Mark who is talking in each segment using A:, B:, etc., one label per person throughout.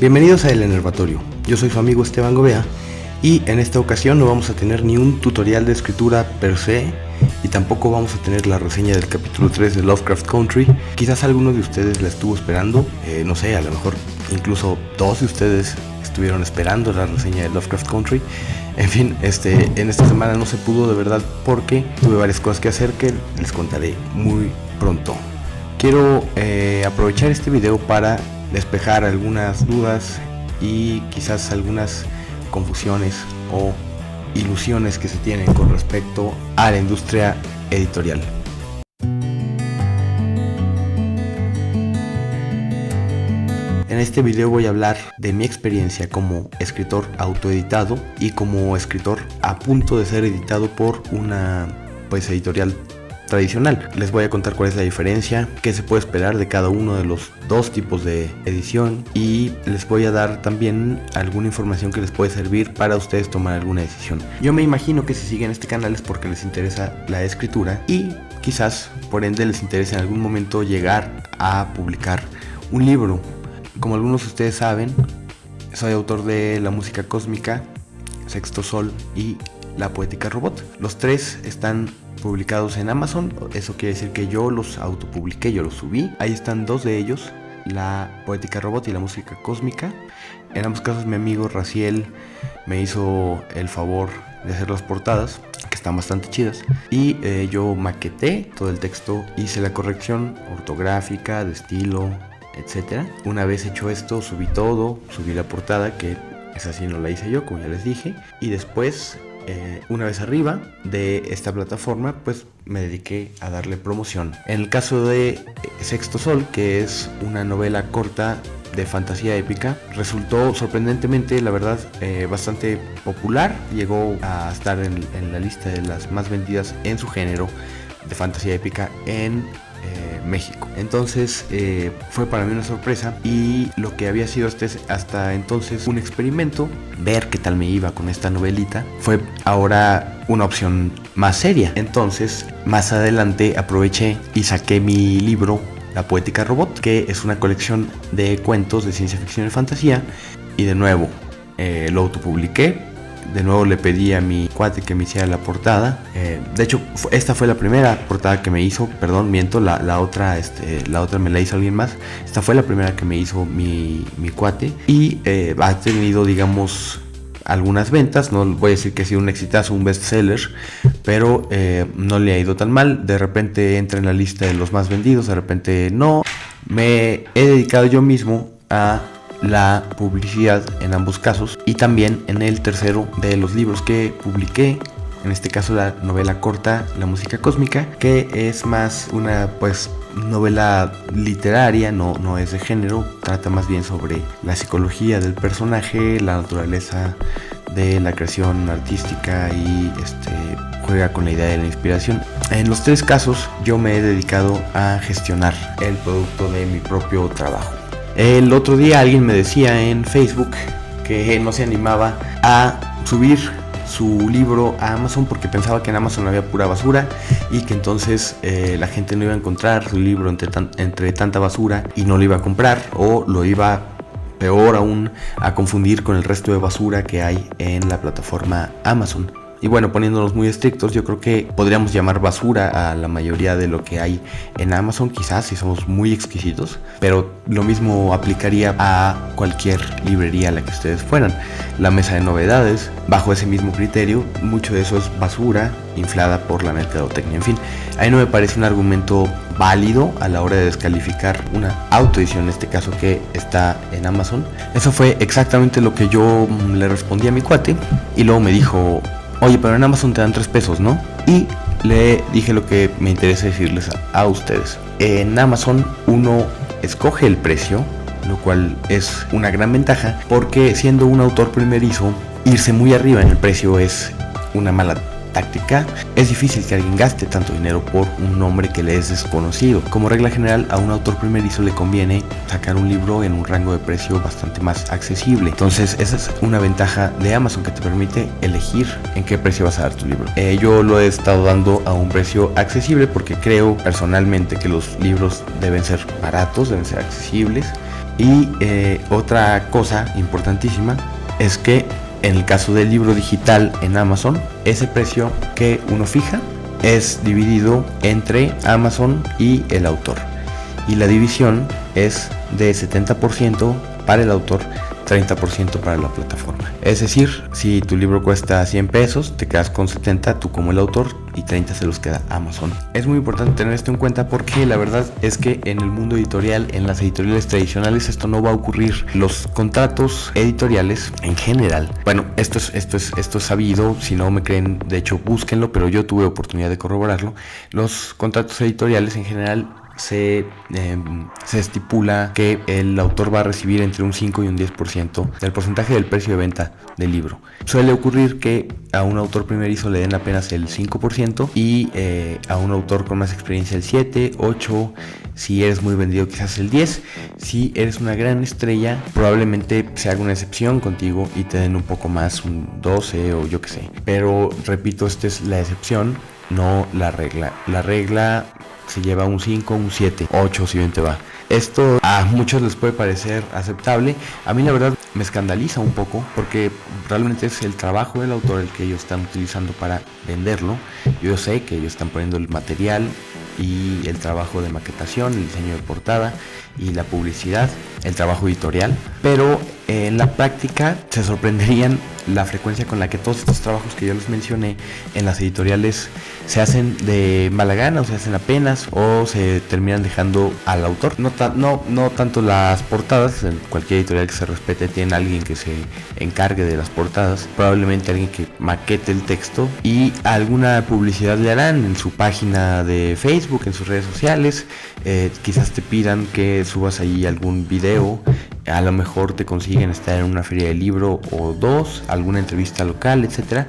A: Bienvenidos a El Enervatorio, yo soy su amigo Esteban Gobea y en esta ocasión no vamos a tener ni un tutorial de escritura per se y tampoco vamos a tener la reseña del capítulo 3 de Lovecraft Country. Quizás alguno de ustedes la estuvo esperando, no sé, a lo mejor incluso dos de ustedes estuvieron esperando la reseña de Lovecraft Country. En fin, en esta semana no se pudo de verdad porque tuve varias cosas que hacer que les contaré muy pronto. Quiero aprovechar este video para despejar algunas dudas y quizás algunas confusiones o ilusiones que se tienen con respecto a la industria editorial. En este video voy a hablar de mi experiencia como escritor autoeditado y como escritor a punto de ser editado por una editorial tradicional. Les voy a contar cuál es la diferencia, qué se puede esperar de cada uno de los dos tipos de edición y les voy a dar también alguna información que les puede servir para ustedes tomar alguna decisión. Yo me imagino que si siguen este canal es porque les interesa la escritura y quizás por ende les interesa en algún momento llegar a publicar un libro. Como algunos de ustedes saben, soy autor de La música cósmica, Sexto Sol y La poética robot. Los tres están publicados en Amazon, eso quiere decir que yo los autopubliqué, yo los subí. Ahí están dos de ellos, La poética robot y La música cósmica. En ambos casos mi amigo Raciel me hizo el favor de hacer las portadas, que están bastante chidas, y yo maqueté todo el texto, hice la corrección ortográfica, de estilo, etcétera. Una vez hecho esto, subí todo, subí la portada, que esa sí no la hice yo, como ya les dije, y después una vez arriba de esta plataforma pues me dediqué a darle promoción. En el caso de Sexto Sol, que es una novela corta de fantasía épica, resultó sorprendentemente, la verdad, bastante popular. Llegó a estar en la lista de las más vendidas en su género de fantasía épica en México. Entonces fue para mí una sorpresa y lo que había sido hasta entonces un experimento, ver qué tal me iba con esta novelita, fue ahora una opción más seria. Entonces más adelante aproveché y saqué mi libro La poética robot, que es una colección de cuentos de ciencia ficción y fantasía, y de nuevo lo autopubliqué. De nuevo le pedí a mi cuate que me hiciera la portada. De hecho, esta fue la primera portada que me hizo. Perdón, miento, la otra me la hizo alguien más. Esta fue la primera que me hizo mi cuate. Y ha tenido, digamos, algunas ventas. No voy a decir que ha sido un exitazo, un bestseller, pero no le ha ido tan mal. De repente entra en la lista de los más vendidos, de repente no. Me he dedicado yo mismo a la publicidad en ambos casos y también en el tercero de los libros que publiqué, en este caso la novela corta La música cósmica, que es más una novela literaria, no es de género, trata más bien sobre la psicología del personaje, la naturaleza de la creación artística y juega con la idea de la inspiración. En los tres casos yo me he dedicado a gestionar el producto de mi propio trabajo. El otro día alguien me decía en Facebook que no se animaba a subir su libro a Amazon porque pensaba que en Amazon había pura basura y que entonces la gente no iba a encontrar su libro entre tanta basura y no lo iba a comprar, o lo iba, peor aún, a confundir con el resto de basura que hay en la plataforma Amazon. Y bueno, poniéndonos muy estrictos, yo creo que podríamos llamar basura a la mayoría de lo que hay en Amazon, quizás si somos muy exquisitos, pero lo mismo aplicaría a cualquier librería a la que ustedes fueran. La mesa de novedades, bajo ese mismo criterio, mucho de eso es basura inflada por la mercadotecnia. En fin, a mí no me parece un argumento válido a la hora de descalificar una autoedición, en este caso que está en Amazon. Eso fue exactamente lo que yo le respondí a mi cuate y luego me dijo: oye, pero en Amazon te dan 3 pesos, ¿no? Y le dije lo que me interesa decirles a ustedes. En Amazon uno escoge el precio, lo cual es una gran ventaja, porque siendo un autor primerizo, irse muy arriba en el precio es una mala táctica. Es difícil que alguien gaste tanto dinero por un nombre que le es desconocido. Como regla general, a un autor primerizo le conviene sacar un libro en un rango de precio bastante más accesible. Entonces esa es una ventaja de Amazon, que te permite elegir en qué precio vas a dar tu libro. Yo lo he estado dando a un precio accesible porque creo personalmente que los libros deben ser baratos, deben ser accesibles. Y otra cosa importantísima es que en el caso del libro digital en Amazon, ese precio que uno fija es dividido entre Amazon y el autor. Y la división es de 70% para el autor, 30% para la plataforma. Es decir, si tu libro cuesta 100 pesos, te quedas con 70 tú como el autor y 30 se los queda Amazon. Es muy importante tener esto en cuenta porque la verdad es que en el mundo editorial, en las editoriales tradicionales, esto no va a ocurrir. Los contratos editoriales en general, bueno, esto es sabido, si no me creen, de hecho búsquenlo, pero yo tuve oportunidad de corroborarlo. Los contratos editoriales en general se estipula que el autor va a recibir entre un 5 y un 10% del porcentaje del precio de venta del libro. Suele ocurrir que a un autor primerizo le den apenas el 5% y a un autor con más experiencia el 7, 8, si eres muy vendido quizás el 10. Si eres una gran estrella, probablemente se haga una excepción contigo y te den un poco más, un 12 o yo qué sé. Pero repito, esta es la excepción, no la regla. La regla se lleva un 5, un 7, 8 si bien te va. Esto a muchos les puede parecer aceptable. A mí la verdad me escandaliza un poco porque realmente es el trabajo del autor el que ellos están utilizando para venderlo. Yo sé que ellos están poniendo el material y el trabajo de maquetación, el diseño de portada y la publicidad, el trabajo editorial, pero en la práctica se sorprenderían la frecuencia con la que todos estos trabajos que yo les mencioné en las editoriales se hacen de mala gana, o se hacen apenas, o se terminan dejando al autor. No tanto las portadas, en cualquier editorial que se respete tiene alguien que se encargue de las portadas, probablemente alguien que maquete el texto y alguna publicidad le harán en su página de Facebook, en sus redes sociales, quizás te pidan que subas ahí algún video, a lo mejor te consiguen estar en una feria de libro o dos, alguna entrevista local, etcétera,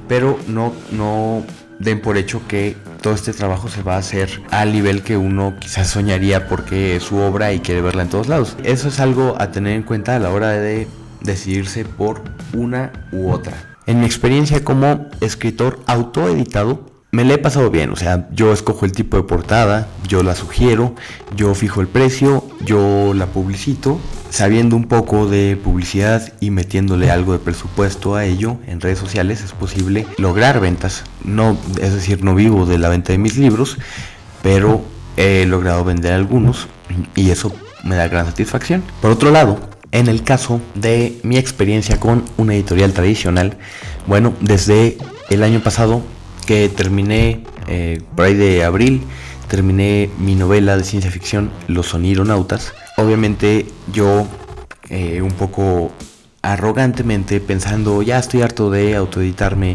A: pero no den por hecho que todo este trabajo se va a hacer al nivel que uno quizás soñaría porque es su obra y quiere verla en todos lados. Eso es algo a tener en cuenta a la hora de decidirse por una u otra. En mi experiencia como escritor autoeditado, me la he pasado bien, o sea, yo escojo el tipo de portada, yo la sugiero, yo fijo el precio, yo la publicito, sabiendo un poco de publicidad y metiéndole algo de presupuesto a ello en redes sociales es posible lograr ventas. No, es decir, no vivo de la venta de mis libros, pero he logrado vender algunos y eso me da gran satisfacción. Por otro lado, en el caso de mi experiencia con una editorial tradicional, bueno, desde el año pasado que terminé, por ahí de abril, terminé mi novela de ciencia ficción Los Onironautas. Obviamente yo un poco arrogantemente pensando ya estoy harto de autoeditarme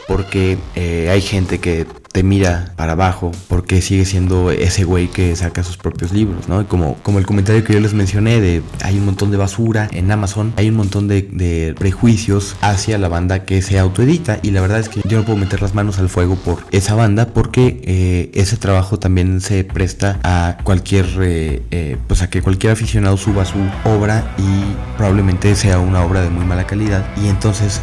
A: porque hay gente que te mira para abajo porque sigue siendo ese güey que saca sus propios libros, ¿no? Como el comentario que yo les mencioné de hay un montón de basura en Amazon, hay un montón de prejuicios hacia la banda que se autoedita y la verdad es que yo no puedo meter las manos al fuego por esa banda porque ese trabajo también se presta a cualquier pues a que cualquier aficionado suba su obra y probablemente sea una obra de muy mala calidad y entonces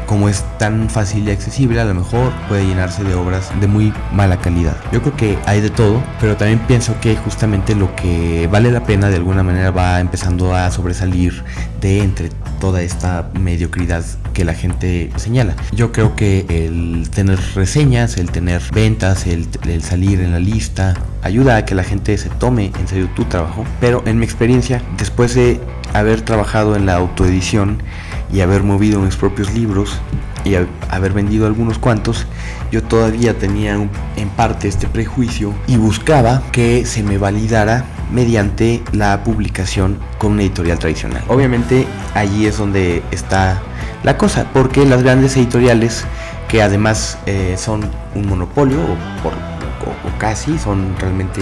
A: como es tan fácil y accesible a lo mejor puede llenarse de obras de muy mala calidad. Yo creo que hay de todo, pero también pienso que justamente lo que vale la pena de alguna manera va empezando a sobresalir de entre toda esta mediocridad que la gente señala. Yo creo que el tener reseñas, el tener ventas, el salir en la lista, ayuda a que la gente se tome en serio tu trabajo, pero en mi experiencia, después de haber trabajado en la autoedición y haber movido mis propios libros y haber vendido algunos cuantos, yo todavía tenía en parte este prejuicio y buscaba que se me validara mediante la publicación con una editorial tradicional. Obviamente allí es donde está la cosa, porque las grandes editoriales, que además son un monopolio o casi, son realmente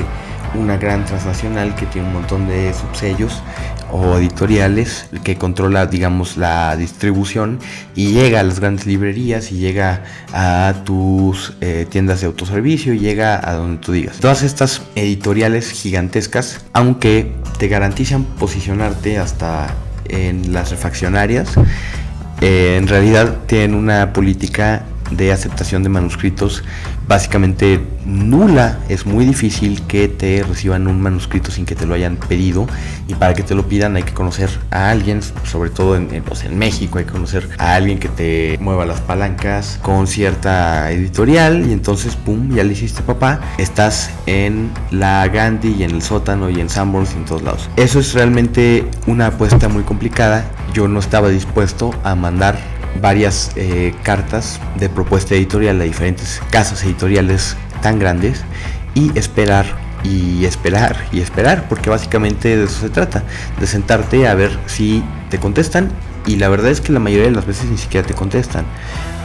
A: una gran transnacional que tiene un montón de subsellos o editoriales que controla, digamos, la distribución y llega a las grandes librerías y llega a tus tiendas de autoservicio y llega a donde tú digas. Todas estas editoriales gigantescas, aunque te garantizan posicionarte hasta en las refaccionarias, en realidad tienen una política de aceptación de manuscritos básicamente nula. Es muy difícil que te reciban un manuscrito sin que te lo hayan pedido, y para que te lo pidan hay que conocer a alguien, sobre todo en México hay que conocer a alguien que te mueva las palancas con cierta editorial, y entonces pum, ya le hiciste papá, estás en la Gandhi y en el sótano y en Sanborns y en todos lados. Eso es realmente una apuesta muy complicada. Yo no estaba dispuesto a mandar varias cartas de propuesta editorial a diferentes casas editoriales tan grandes y esperar y esperar y esperar, porque básicamente de eso se trata, de sentarte a ver si te contestan, y la verdad es que la mayoría de las veces ni siquiera te contestan.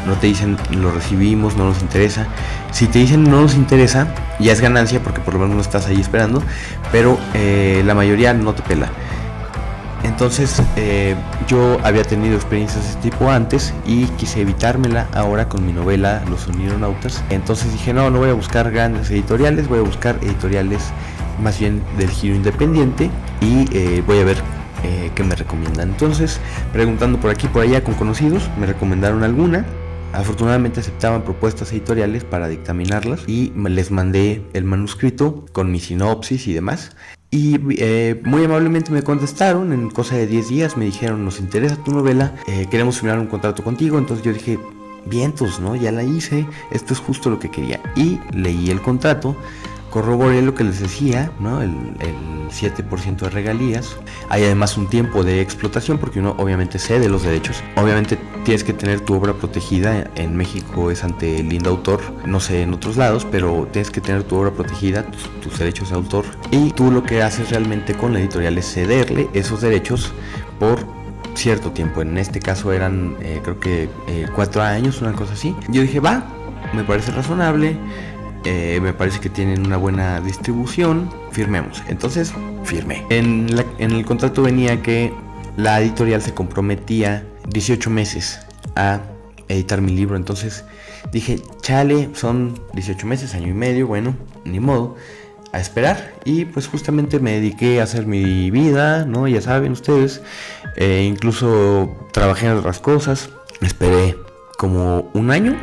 A: No te dicen lo recibimos, no nos interesa. Si te dicen no nos interesa, ya es ganancia porque por lo menos no estás ahí esperando, pero la mayoría no te pela. Entonces yo había tenido experiencias de este tipo antes y quise evitármela ahora con mi novela Los Onironautas. Entonces dije, no voy a buscar grandes editoriales, voy a buscar editoriales más bien del giro independiente, y voy a ver qué me recomiendan. Entonces, preguntando por aquí y por allá con conocidos, me recomendaron alguna. Afortunadamente aceptaban propuestas editoriales para dictaminarlas, y les mandé el manuscrito con mi sinopsis y demás. Y muy amablemente me contestaron en cosa de 10 días, me dijeron, nos interesa tu novela, queremos firmar un contrato contigo. Entonces yo dije, vientos, ¿no? Ya la hice, esto es justo lo que quería. Y leí el contrato, corroboré lo que les decía, ¿no? El 7% de regalías. Hay además un tiempo de explotación porque uno obviamente cede los derechos. Obviamente tienes que tener tu obra protegida. En México es ante el lindo autor, no sé en otros lados, pero tienes que tener tu obra protegida, tus derechos de autor. Y tú lo que haces realmente con la editorial es cederle esos derechos por cierto tiempo. En este caso eran creo que 4 años, una cosa así. Yo dije, va, me parece razonable. Me parece que tienen una buena distribución, firmemos. Entonces firmé. En el contrato venía que la editorial se comprometía 18 meses a editar mi libro. Entonces dije, chale, son 18 meses, año y medio, bueno, ni modo, a esperar. Y pues justamente me dediqué a hacer mi vida, ¿no? Ya saben ustedes, incluso trabajé en otras cosas. Esperé como un año.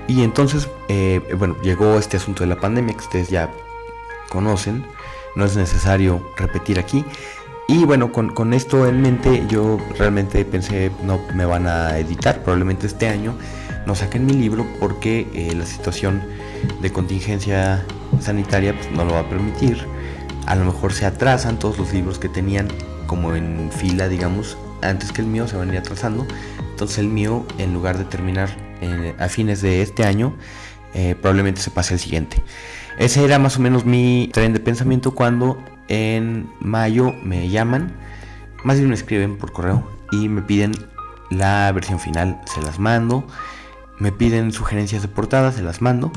A: Y entonces, bueno, llegó este asunto de la pandemia que ustedes ya conocen, no es necesario repetir aquí. Y bueno, con esto en mente yo realmente pensé, no me van a editar, probablemente este año no saquen mi libro porque la situación de contingencia sanitaria pues, no lo va a permitir. A lo mejor se atrasan todos los libros que tenían como en fila, digamos, antes que el mío, se van a ir atrasando. Entonces el mío, en lugar de terminar a fines de este año, probablemente se pase al siguiente. Ese era más o menos mi tren de pensamiento cuando en mayo me llaman, más bien me escriben por correo y me piden la versión final. Se las mando, me piden sugerencias de portada, se las mando,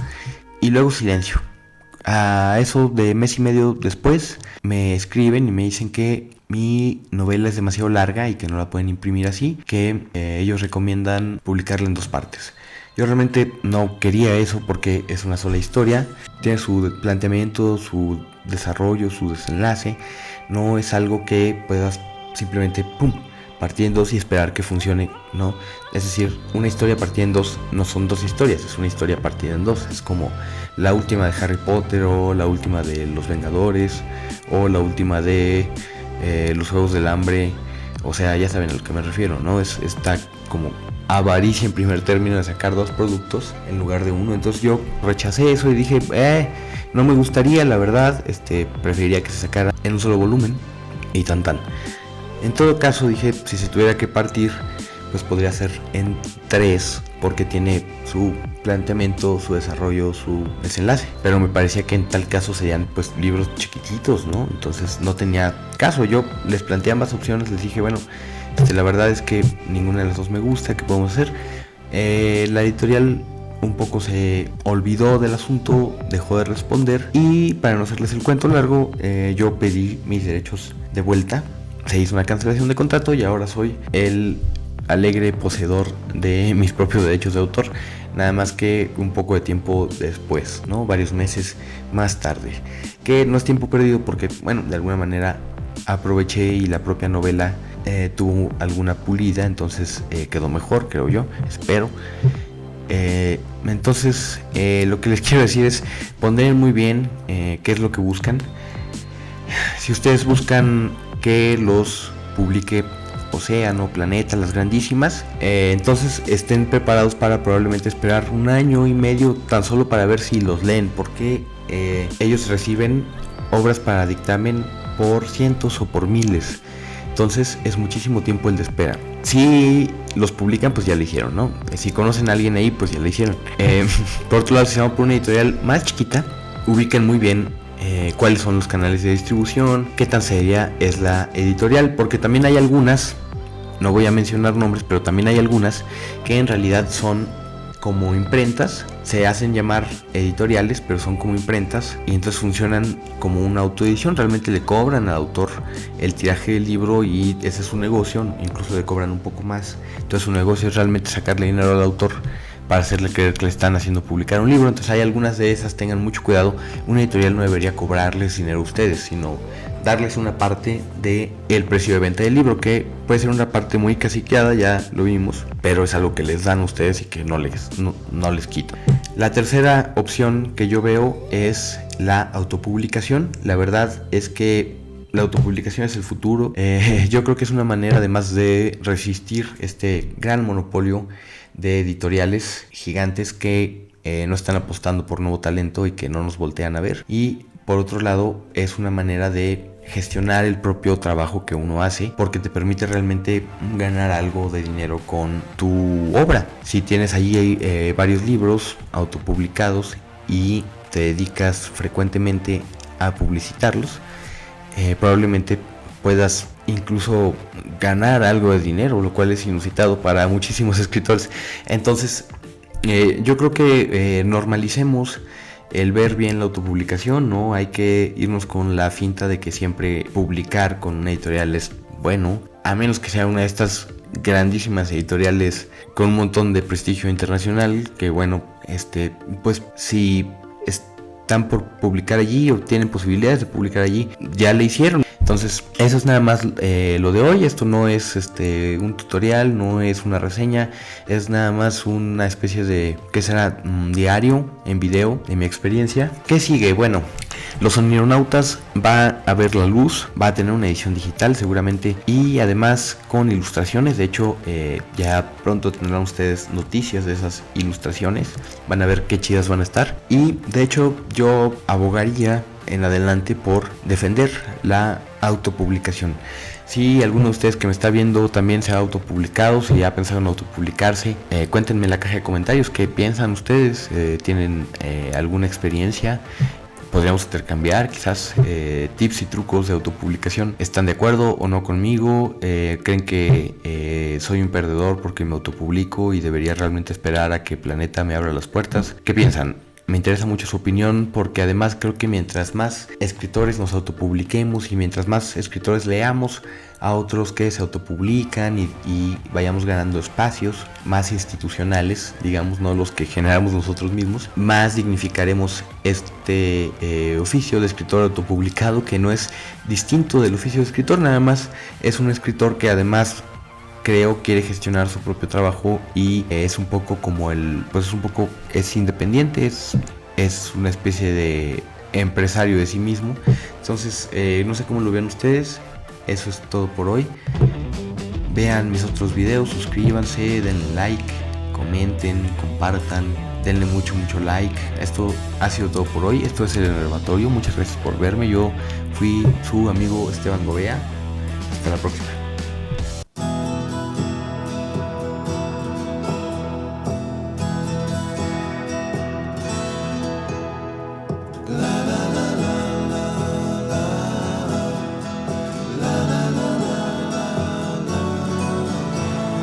A: y luego silencio. A eso de mes y medio después me escriben y me dicen que mi novela es demasiado larga y que no la pueden imprimir así, que ellos recomiendan publicarla en 2 partes. Yo realmente no quería eso porque es una sola historia, tiene su planteamiento, su desarrollo, su desenlace. No es algo que puedas simplemente partir en 2 y esperar que funcione, no. Es decir, una historia partida en 2 no son 2 historias, es una historia partida en 2. Es como la última de Harry Potter, o la última de Los Vengadores, o la última de Los Juegos del Hambre. O sea, ya saben a lo que me refiero, ¿no? Está como avaricia en primer término de sacar 2 productos en lugar de 1. Entonces yo rechacé eso y dije, no me gustaría, la verdad, preferiría que se sacara en un solo volumen y tan. En todo caso dije, si se tuviera que partir, pues podría ser en 3, porque tiene su planteamiento, su desarrollo, su desenlace. Pero me parecía que en tal caso serían pues libros chiquititos, ¿no? Entonces no tenía caso. Yo les planteé ambas opciones, les dije, bueno, la verdad es que ninguna de las 2 me gusta, ¿qué podemos hacer? La editorial un poco se olvidó del asunto, dejó de responder, y para no hacerles el cuento largo, yo pedí mis derechos de vuelta. Se hizo una cancelación de contrato y ahora soy el alegre poseedor de mis propios derechos de autor, nada más que un poco de tiempo después, ¿no? Varios meses más tarde, que no es tiempo perdido porque, bueno, de alguna manera aproveché y la propia novela tuvo alguna pulida, entonces quedó mejor, creo yo, espero. Entonces lo que les quiero decir es ponderen muy bien qué es lo que buscan. Si ustedes buscan que los publique Océano, Planeta, las grandísimas, entonces estén preparados para probablemente esperar 1 año y medio tan solo para ver si los leen, porque ellos reciben obras para dictamen por cientos o por miles. Entonces es muchísimo tiempo el de espera. Si los publican, pues ya lo hicieron, ¿no? Si conocen a alguien ahí, pues ya lo hicieron. Por otro lado, si se van por una editorial más chiquita, ubiquen muy bien cuáles son los canales de distribución, qué tan seria es la editorial, porque también hay algunas, no voy a mencionar nombres, pero también hay algunas que en realidad son como imprentas, se hacen llamar editoriales, pero son como imprentas y entonces funcionan como una autoedición. Realmente le cobran al autor el tiraje del libro y ese es su negocio, incluso le cobran un poco más. Entonces su negocio es realmente sacarle dinero al autor para hacerle creer que le están haciendo publicar un libro. Entonces hay algunas de esas, tengan mucho cuidado. Una editorial no debería cobrarles dinero a ustedes, sino darles una parte del precio de venta del libro, que puede ser una parte muy caciqueada, ya lo vimos, pero es algo que les dan a ustedes y que no les quitan. La tercera opción que yo veo es la autopublicación. La verdad es que la autopublicación es el futuro. Yo creo que es una manera además de resistir este gran monopolio de editoriales gigantes que no están apostando por nuevo talento y que no nos voltean a ver. Y por otro lado, es una manera de gestionar el propio trabajo que uno hace, porque te permite realmente ganar algo de dinero con tu obra. Si tienes allí varios libros autopublicados y te dedicas frecuentemente a publicitarlos, probablemente puedas incluso ganar algo de dinero, lo cual es inusitado para muchísimos escritores. Entonces yo creo que normalicemos el ver bien la autopublicación. No hay que irnos con la finta de que siempre publicar con una editorial es bueno, a menos que sea una de estas grandísimas editoriales con un montón de prestigio internacional, que bueno, pues si están por publicar allí o tienen posibilidades de publicar allí, ya le hicieron. Entonces eso es nada más lo de hoy. Esto no es un tutorial, no es una reseña, es nada más una especie de, ¿qué será? Diario en video de mi experiencia. ¿Qué sigue? Bueno, Los Sonironautas va a ver la luz, va a tener una edición digital seguramente y además con ilustraciones. De hecho ya pronto tendrán ustedes noticias de esas ilustraciones, van a ver qué chidas van a estar. Y de hecho yo abogaría en adelante por defender la autopublicación. Si alguno de ustedes que me está viendo también se ha autopublicado, si ha pensado en autopublicarse, cuéntenme en la caja de comentarios qué piensan ustedes. ¿Tienen alguna experiencia? Podríamos intercambiar quizás tips y trucos de autopublicación. ¿Están de acuerdo o no conmigo? ¿Creen que soy un perdedor porque me autopublico y debería realmente esperar a que Planeta me abra las puertas? ¿Qué piensan? Me interesa mucho su opinión, porque además creo que mientras más escritores nos autopubliquemos y mientras más escritores leamos a otros que se autopublican y vayamos ganando espacios más institucionales, digamos, no los que generamos nosotros mismos, más dignificaremos este oficio de escritor autopublicado, que no es distinto del oficio de escritor, nada más es un escritor que además creo quiere gestionar su propio trabajo y es un poco como es independiente, es una especie de empresario de sí mismo. Entonces no sé cómo lo vean ustedes. Eso es todo por hoy. Vean mis otros videos, suscríbanse, denle like, comenten, compartan, denle mucho like. Esto ha sido todo por hoy. Esto es El Enervatorio. Muchas gracias por verme. Yo fui su amigo Esteban Gobea. Hasta la próxima.